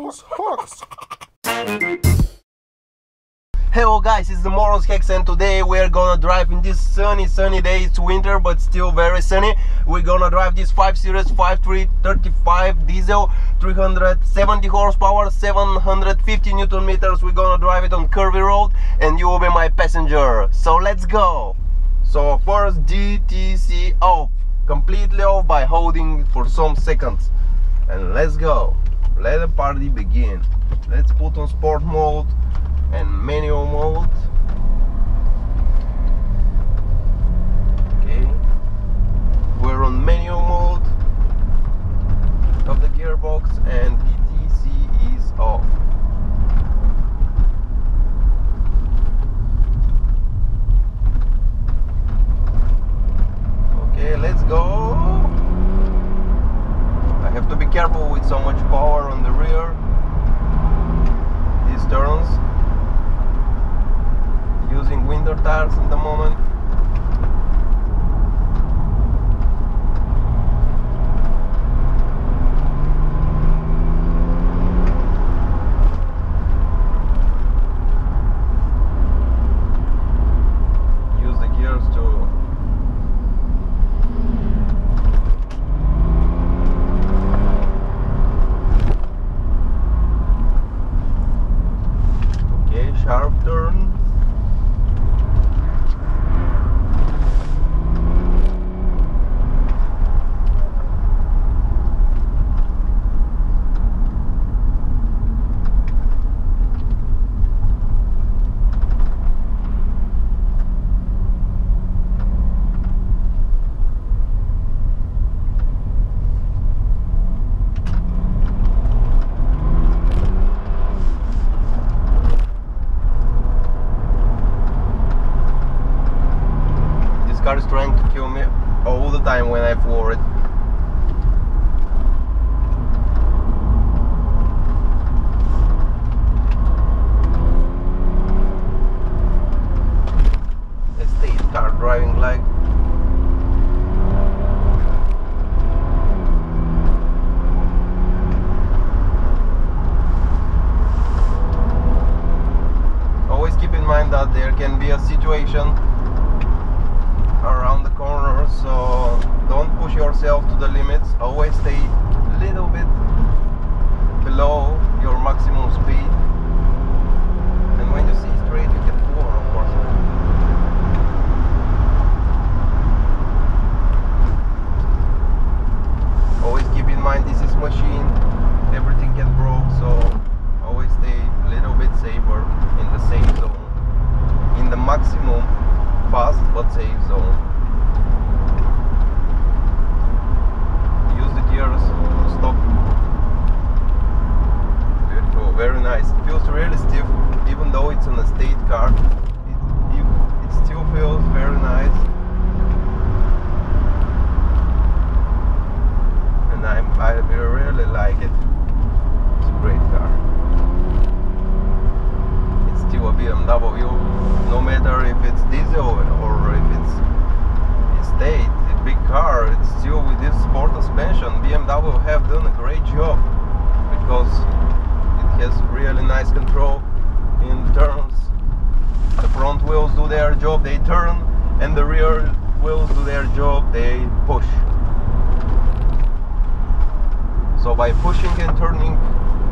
Morons Hawks. Hello guys, it's the Morons Hacks, and today we're gonna drive in this sunny day. It's winter but still very sunny. We're gonna drive this 5 Series 5335 diesel, 370 horsepower, 750 Newton meters. We're gonna drive it on Curvy road and you will be my passenger. So let's go. So first, GTC off, completely off by holding for some seconds, and let's go. Let the party begin. Let's put on sport mode and manual mode. Okay, we're on manual mode of the gearbox and DTC is off. Okay, let's go. I have to be careful with so much power on the rear. These turns, using winter tires at the moment. Use the gears to sharp turn. Car is trying to kill me all the time when I floor it. Estate car driving like. Always keep in mind that there can be a situation around the corner, so don't push yourself to the limits. Always stay a little bit below your maximum speed, and when you see straight you can floor, of course. Always keep in mind this is machine, everything can break, so always stay a little bit safer, in the safe zone, in the maximum fast but safe zone. Use the gears to stop. Beautiful, very nice. It feels really stiff, even though it's an estate car. It still feels very nice, and I really like it. It's a great car. It's still a BMW. No matter if it's diesel or if it's estate, a big car, it's still with this sport suspension. BMW have done a great job because it has really nice control in turns. The front wheels do their job, they turn, and the rear wheels do their job, they push. So by pushing and turning,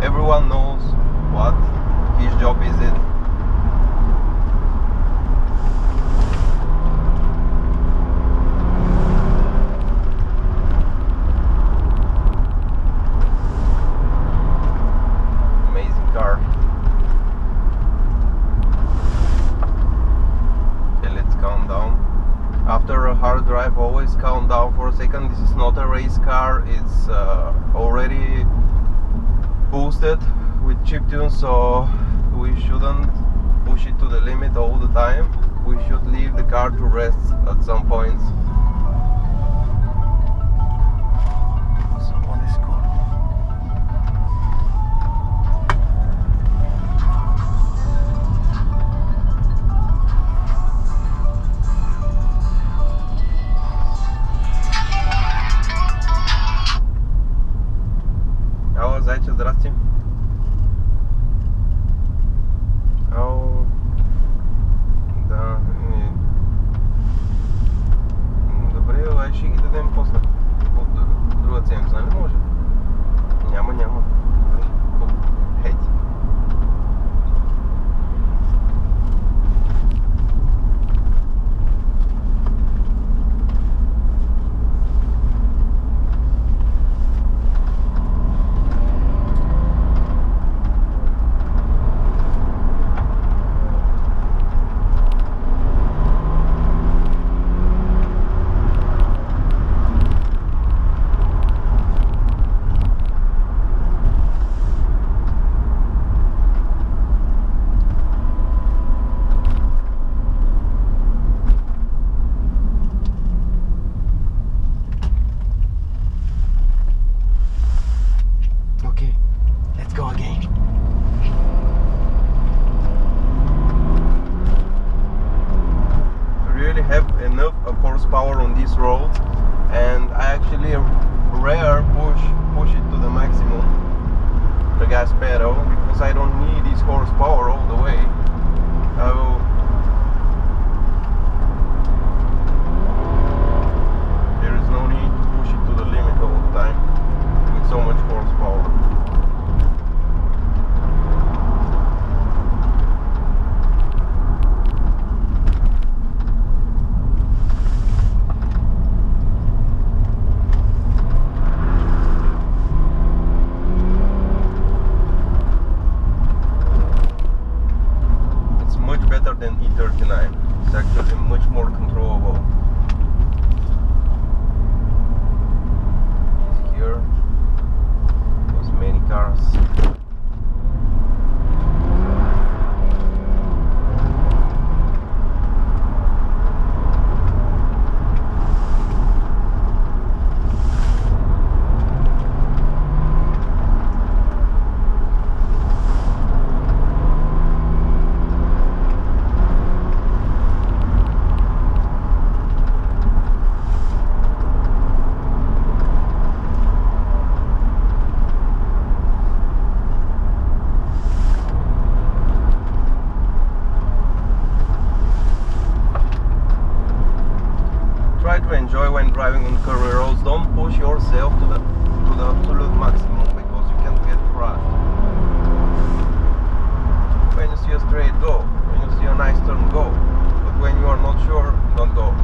everyone knows what his job is. After a hard drive, always calm down for a second. This is not a race car, it's already boosted with chiptune, so we shouldn't push it to the limit all the time. We should leave the car to rest at some points. Someone is calling. Зайчик, здрасте. again. Really have enough of horsepower on this road, and I actually rare push it to the maximum, the gas pedal, because I don't need this horsepower all the way. There is no need to push it to the limit all the time with so much horsepower. Better than E39. It's actually much more controllable. Here, there's many cars. Try to enjoy when driving on curvy roads. Don't push yourself to the absolute maximum, because you can get crushed. When you see a straight, go. When you see a nice turn, go. But when you are not sure, don't go.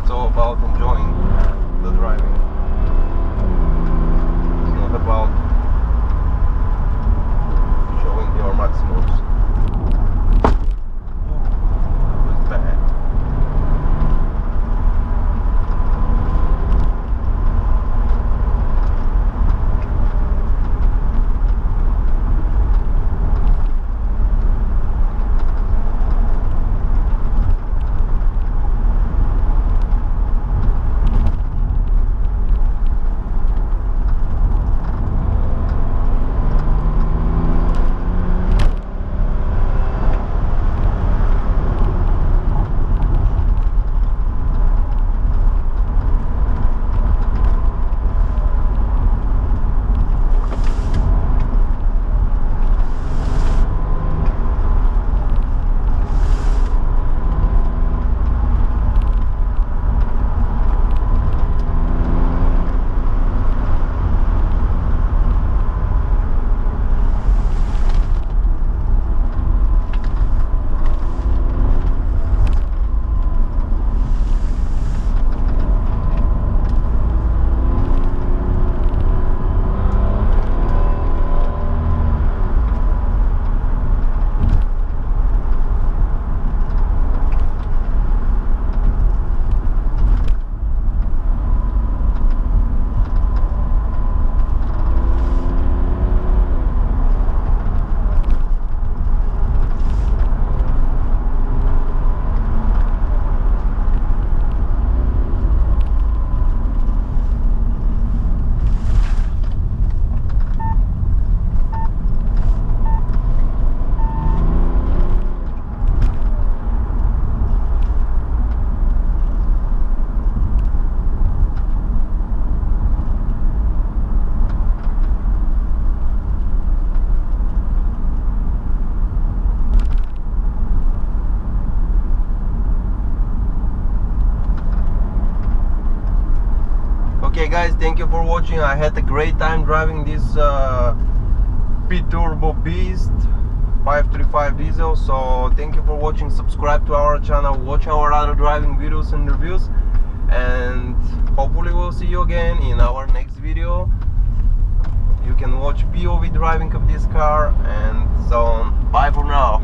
It's all about enjoying the driving. It's not about your maximums. Ooh, that was bad. Okay guys, thank you for watching. I had a great time driving this P-Turbo Beast 535 diesel. So thank you for watching. Subscribe to our channel, watch our other driving videos and reviews, and hopefully we'll see you again in our next video. You can watch POV driving of this car and so on. Bye for now.